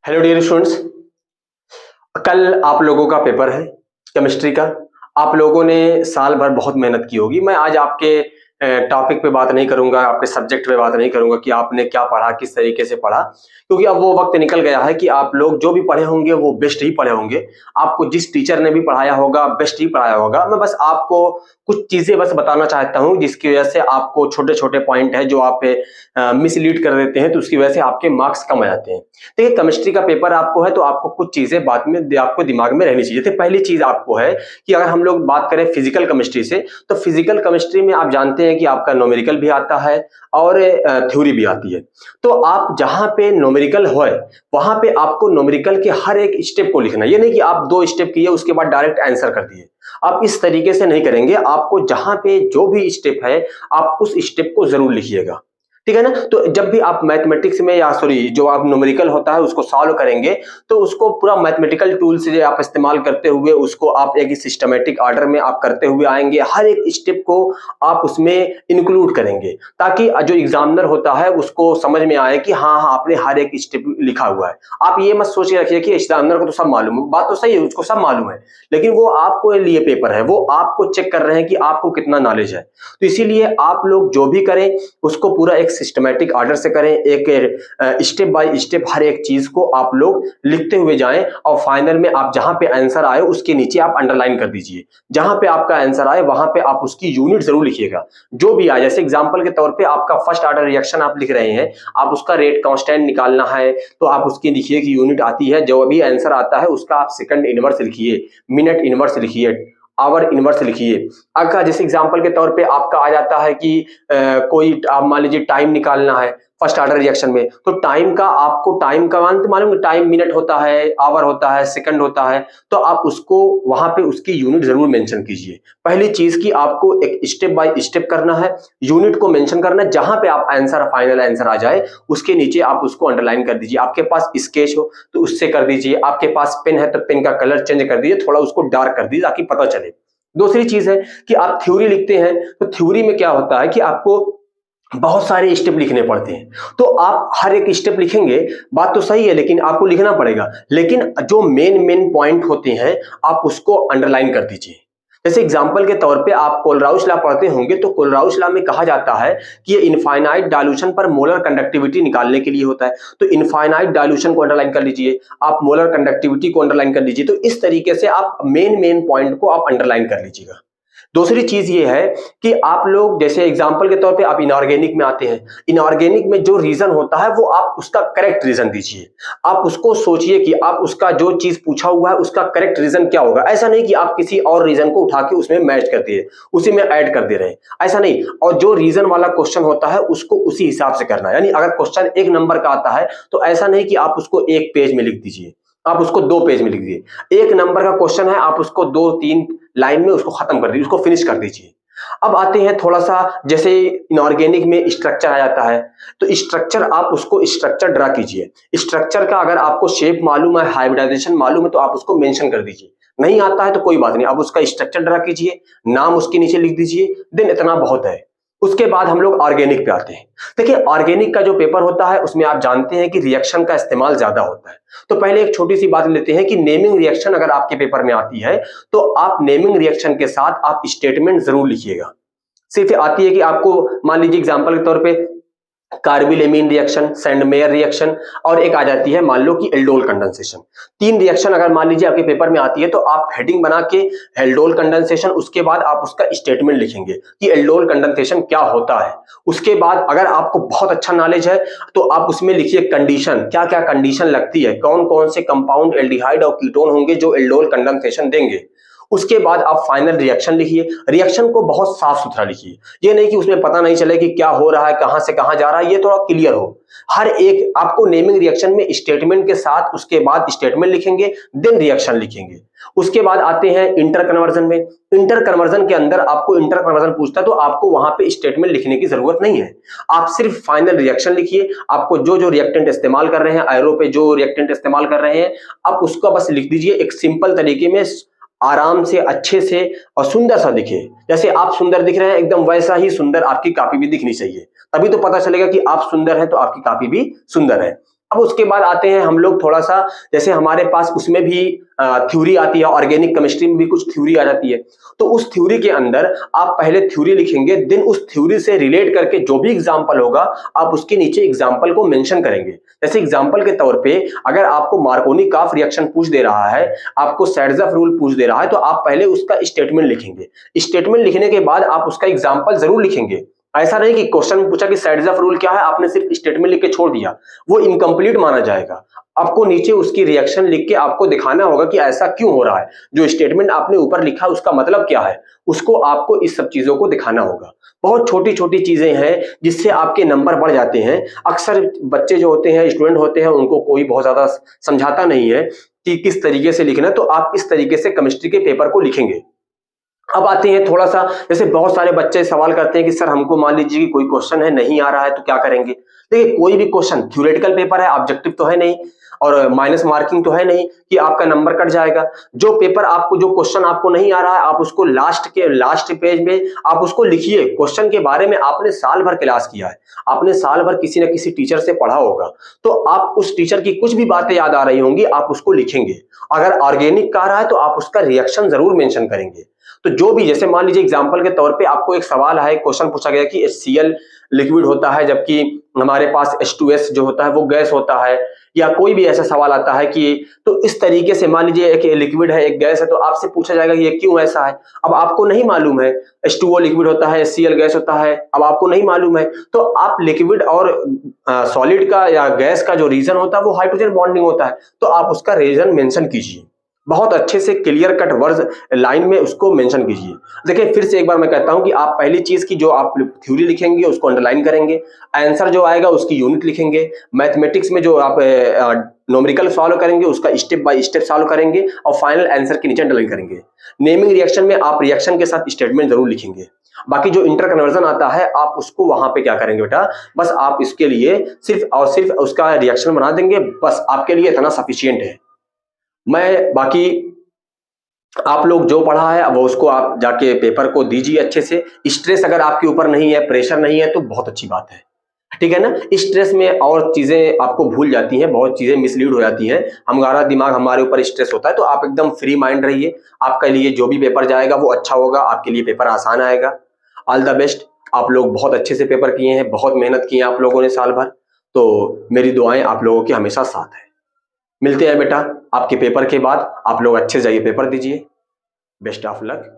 Hello dear students, कल आप लोगों का पेपर है केमिस्ट्री का। आप लोगों ने साल भर बहुत मेहनत की होगी। मैं आज आपके टॉपिक पे बात नहीं करूंगा, आपके सब्जेक्ट पे बात नहीं करूंगा कि आपने क्या पढ़ा, किस तरीके से पढ़ा, क्योंकि अब वो वक्त निकल गया है कि आप लोग जो भी पढ़े होंगे वो बेस्ट ही पढ़े होंगे। आपको जिस टीचर ने भी पढ़ाया होगा बेस्ट ही पढ़ाया होगा। मैं बस आपको कुछ चीजें बस बताना चाहता हूं जिसकी वजह से आपको छोटे छोटे पॉइंट है जो आप मिसलीड कर देते हैं, तो उसकी वजह से आपके मार्क्स कम आ जाते हैं। देखिए, केमिस्ट्री का पेपर आपको है तो आपको कुछ चीजें बाद में आपको दिमाग में रहनी चाहिए। तो पहली चीज आपको है कि अगर हम लोग बात करें फिजिकल केमिस्ट्री से, तो फिजिकल केमिस्ट्री में आप जानते हैं कि आपका न्यूमेरिकल भी आता है और थ्योरी भी आती है। तो आप जहां पे न्यूमेरिकल हो वहां पे आपको न्यूमेरिकल के हर एक स्टेप को लिखना है। ये नहीं कि आप 2 स्टेप किए उसके बाद डायरेक्ट आंसर कर दिए। आप इस तरीके से नहीं करेंगे। आपको जहां पे जो भी स्टेप है आप उस स्टेप को जरूर लिखिएगा, ठीक है ना। तो जब भी आप मैथमेटिक्स में या सॉरी जो आप न्यूमेरिकल होता है उसको सॉल्व करेंगे तो उसको पूरा मैथमेटिकल टूल से आप इस्तेमाल करते हुए उसको आप एक सिस्टमेटिक ऑर्डर में आप करते हुए आएंगे। हर एक स्टेप को आप उसमें इंक्लूड करेंगे ताकि जो एग्जामिनर होता है उसको समझ में आए कि हाँ हाँ आपने हर एक स्टेप लिखा हुआ है। आप ये मत सोच के रखिए कि एग्जामिनर को तो सब मालूम है। बात तो सही है, उसको सब मालूम है, लेकिन वो आपको लिए पेपर है, वो आपको चेक कर रहे हैं कि आपको कितना नॉलेज है। तो इसीलिए आप लोग जो भी करें उसको पूरा एक सिस्टमैटिक ऑर्डर से करें, एक स्टेप बाय स्टेप हर एक चीज को आप लोग लिखते हुए जाएं और फाइनल में आप जहां पे आंसर आए उसके नीचे आप अंडरलाइन कर दीजिए। जहां पे आपका आंसर आए वहां पे आप उसकी यूनिट जरूर लिखिएगा जो भी आए। जैसे एग्जांपल के तौर पे आपका फर्स्ट ऑर्डर रिएक्शन आप लिख रहे हैं, आप उसका रेट कांस्टेंट निकालना है तो आप उसकी लिखिए कि यूनिट आती है। जो भी आंसर आता है उसका आप सेकंड इनवर्स लिखिए, मिनट इनवर्स लिखिए, आवर इनवर्स लिखिए। अगर जैसे एग्जांपल के तौर पे आपका आ जाता है कि कोई आप मान लीजिए टाइम निकालना है फर्स्ट ऑर्डर रिएक्शन में, तो टाइम का आपको टाइम का मालूम टाइम मिनट होता है, आवर होता है, सेकंड होता है, तो आप उसको वहां पे उसकी यूनिट जरूर मेंशन कीजिए। पहली चीज की आपको एक स्टेप बाय स्टेप करना है, यूनिट को मेंशन करना है। जहां पे आप आंसर फाइनल आंसर आ जाए उसके नीचे आप उसको अंडरलाइन कर दीजिए। आपके पास स्केच हो तो उससे कर दीजिए, आपके पास पेन है तो पेन का कलर चेंज कर दीजिए, थोड़ा उसको डार्क कर दीजिए ताकि पता चले। दूसरी चीज है कि आप थ्योरी लिखते हैं तो थ्योरी में क्या होता है कि आपको बहुत सारे स्टेप लिखने पड़ते हैं। तो आप हर एक स्टेप लिखेंगे, बात तो सही है, लेकिन आपको लिखना पड़ेगा। लेकिन जो मेन मेन पॉइंट होते हैं आप उसको अंडरलाइन कर दीजिए। जैसे एग्जांपल के तौर पे आप कोलराउस लॉ पढ़ते होंगे, तो कोलराउस लॉ में कहा जाता है कि ये इनफाइनाइट डाइल्यूशन पर मोलर कंडक्टिविटी निकालने के लिए होता है। तो इनफाइनाइट डाइल्यूशन को अंडरलाइन कर लीजिए, आप मोलर कंडक्टिविटी को अंडरलाइन कर लीजिए। तो इस तरीके से आप मेन मेन पॉइंट को आप अंडरलाइन कर लीजिएगा। दूसरी चीज ये है कि आप लोग जैसे एग्जांपल के तौर पे आप इनऑर्गेनिक में आते हैं, इनऑर्गेनिक में जो रीजन होता है वो आप उसका करेक्ट रीजन दीजिए। आप उसको सोचिए कि आप उसका जो चीज पूछा हुआ है उसका करेक्ट रीजन क्या होगा। ऐसा नहीं कि आप किसी और रीजन को उठा के उसमें मैच कर दिए, उसी में ऐड कर दे रहे हैं, ऐसा नहीं। और जो रीजन वाला क्वेश्चन होता है उसको उसी हिसाब से करना है। यानी अगर क्वेश्चन 1 नंबर का आता है तो ऐसा नहीं कि आप उसको 1 पेज में लिख दीजिए, आप उसको 2 पेज में लिख दीजिए। 1 नंबर का क्वेश्चन है, आप उसको 2-3 लाइन में उसको खत्म कर दीजिए, उसको फिनिश कर दीजिए। अब आते हैं थोड़ा सा, जैसे इनऑर्गेनिक में स्ट्रक्चर आ जाता है तो स्ट्रक्चर आप उसको स्ट्रक्चर ड्रा कीजिए। स्ट्रक्चर का अगर आपको शेप मालूम है, हाइब्रिडाइजेशन मालूम है तो आप उसको मेंशन कर दीजिए। नहीं आता है तो कोई बात नहीं, आप उसका स्ट्रक्चर ड्रा कीजिए, नाम उसके नीचे लिख दीजिए, देन इतना बहुत है। उसके बाद हम लोग ऑर्गेनिक पे आते हैं। देखिए, ऑर्गेनिक का जो पेपर होता है उसमें आप जानते हैं कि रिएक्शन का इस्तेमाल ज्यादा होता है। तो पहले एक छोटी सी बात लेते हैं कि नेमिंग रिएक्शन अगर आपके पेपर में आती है तो आप नेमिंग रिएक्शन के साथ आप स्टेटमेंट जरूर लिखिएगा। सिर्फ आती है कि आपको मान लीजिए एग्जांपल के तौर पे कार्बिलेमीन रिएक्शन, सैंडमेयर रिएक्शन, और एक आ जाती है मान लो कि एल्डोल कंडेंसेशन। 3 रिएक्शन अगर मान लीजिए आपके पेपर में आती है तो आप हेडिंग बना के एल्डोल कंडेंसेशन, उसके बाद आप उसका स्टेटमेंट लिखेंगे कि एल्डोल कंडेंसेशन क्या होता है। उसके बाद अगर आपको बहुत अच्छा नॉलेज है तो आप उसमें लिखिए कंडीशन, क्या क्या कंडीशन लगती है, कौन कौन से कंपाउंड एल्डिहाइड और कीटोन होंगे जो एल्डोल कंडेंसेशन देंगे। उसके बाद आप फाइनल रिएक्शन लिखिए। रिएक्शन को बहुत साफ सुथरा लिखिए, ये नहीं कि उसमें पता नहीं चले कि क्या हो रहा है, कहां से कहां जा रहा है, ये थोड़ा क्लियर हो। हर एक आपको नेमिंग रिएक्शन में स्टेटमेंट के साथ उसके बाद स्टेटमेंट लिखेंगे, देन रिएक्शन लिखेंगे। उसके बाद आते हैं इंटर कन्वर्जन में। इंटर कन्वर्जन के अंदर आपको इंटर कन्वर्जन पूछता है तो आपको वहां पे स्टेटमेंट लिखने की जरूरत नहीं है, आप सिर्फ फाइनल रिएक्शन लिखिए। आपको जो जो रिएक्टेंट इस्तेमाल कर रहे हैं, आयरो पे जो रिएक्टेंट इस्तेमाल कर रहे हैं, आप उसको बस लिख दीजिए एक सिंपल तरीके में। आराम से, अच्छे से और सुंदर सा दिखे। जैसे आप सुंदर दिख रहे हैं एकदम वैसा ही सुंदर आपकी कॉपी भी दिखनी चाहिए, तभी तो पता चलेगा कि आप सुंदर हैं तो आपकी कॉपी भी सुंदर है। अब उसके बाद आते हैं हम लोग थोड़ा सा, जैसे हमारे पास उसमें भी थ्योरी आती है, ऑर्गेनिक केमिस्ट्री में भी कुछ थ्योरी आ जाती है। तो उस थ्योरी के अंदर आप पहले थ्योरी लिखेंगे, देन उस थ्योरी से रिलेट करके जो भी एग्जांपल होगा आप उसके नीचे एग्जांपल को मेंशन करेंगे। जैसे एग्जांपल के तौर पे अगर आपको मार्कोनी-काफ रिएक्शन पूछ दे रहा है, आपको सैडज़फ रूल पूछ दे रहा है, तो आप पहले उसका स्टेटमेंट लिखेंगे। स्टेटमेंट लिखने के बाद आप उसका एग्जांपल जरूर लिखेंगे। ऐसा नहीं कि क्वेश्चन में पूछा कि सैडज़फ रूल क्या है, आपने सिर्फ स्टेटमेंट लिख के छोड़ दिया, वो इनकम्प्लीट माना जाएगा। आपको नीचे उसकी रिएक्शन लिख के आपको दिखाना होगा कि ऐसा क्यों हो रहा है, जो स्टेटमेंट आपने ऊपर लिखा उसका मतलब क्या है, उसको आपको इस सब चीजों को दिखाना होगा। बहुत छोटी छोटी चीजें हैं जिससे आपके नंबर बढ़ जाते हैं। अक्सर बच्चे जो होते हैं, स्टूडेंट होते हैं, उनको कोई बहुत ज्यादा समझाता नहीं है कि किस तरीके से लिखना है, तो आप इस तरीके से केमिस्ट्री के पेपर को लिखेंगे। अब आते हैं थोड़ा सा, जैसे बहुत सारे बच्चे सवाल करते हैं कि सर हमको मान लीजिए कि कोई क्वेश्चन है नहीं आ रहा है तो क्या करेंगे। देखिए कोई भी क्वेश्चन, थ्योरेटिकल पेपर है, ऑब्जेक्टिव तो है नहीं और माइनस मार्किंग तो है नहीं कि आपका नंबर कट जाएगा। जो पेपर आपको, जो क्वेश्चन आपको नहीं आ रहा है, आप उसको लास्ट पेज में आप उसको लिखिए। क्वेश्चन के बारे में आपने साल भर क्लास किया है, आपने साल भर किसी न किसी टीचर से पढ़ा होगा, तो आप उस टीचर की कुछ भी बातें याद आ रही होंगी, आप उसको लिखेंगे। अगर ऑर्गेनिक का रहा है तो आप उसका रिएक्शन जरूर मेंशन करेंगे। तो जो भी, जैसे मान लीजिए एग्जांपल के तौर पे आपको एक सवाल है, क्वेश्चन पूछा गया कि HCl लिक्विड होता है जबकि हमारे पास H2S जो होता है वो गैस होता है, या कोई भी ऐसा सवाल आता है कि, तो इस तरीके से मान लीजिए एक लिक्विड है एक गैस है, तो आपसे पूछा जाएगा कि ये क्यों ऐसा है। अब आपको नहीं मालूम है, H2O लिक्विड होता है, HCl गैस होता है, अब आपको नहीं मालूम है, तो आप लिक्विड और सॉलिड का या गैस का जो रीजन होता है वो हाइड्रोजन बॉन्डिंग होता है, तो आप उसका रीजन मेंशन कीजिए। बहुत अच्छे से क्लियर कट वर्ड लाइन में उसको मेंशन कीजिए। देखिए फिर से एक बार मैं कहता हूं कि आप पहली चीज की जो आप थ्योरी लिखेंगे उसको अंडरलाइन करेंगे, आंसर जो आएगा उसकी यूनिट लिखेंगे, मैथमेटिक्स में जो आप न्यूमेरिकल सॉल्व करेंगे उसका स्टेप बाय स्टेप सॉल्व करेंगे और फाइनल आंसर के नीचे अंडरलाइन करेंगे। नेमिंग रिएक्शन में आप रिएक्शन के साथ स्टेटमेंट जरूर लिखेंगे। बाकी जो इंटर कन्वर्जन आता है आप उसको वहां पे क्या करेंगे बेटा, बस आप इसके लिए सिर्फ और सिर्फ उसका रिएक्शन बना देंगे, बस आपके लिए इतना सफिशियंट है। मैं बाकी आप लोग जो पढ़ा है वो उसको आप जाके पेपर को दीजिए अच्छे से। स्ट्रेस अगर आपके ऊपर नहीं है, प्रेशर नहीं है, तो बहुत अच्छी बात है, ठीक है ना। स्ट्रेस में और चीजें आपको भूल जाती हैं, बहुत चीजें मिसलीड हो जाती हैं, हमारा दिमाग हमारे ऊपर स्ट्रेस होता है, तो आप एकदम फ्री माइंड रहिए। आपके लिए जो भी पेपर जाएगा वो अच्छा होगा, आपके लिए पेपर आसान आएगा। All the best. आप लोग बहुत अच्छे से पेपर किए हैं, बहुत मेहनत की है आप लोगों ने साल भर, तो मेरी दुआएं आप लोगों के हमेशा साथ है। मिलते हैं बेटा आपके पेपर के बाद, आप लोग अच्छे से जाइए पेपर दीजिए। Best of luck.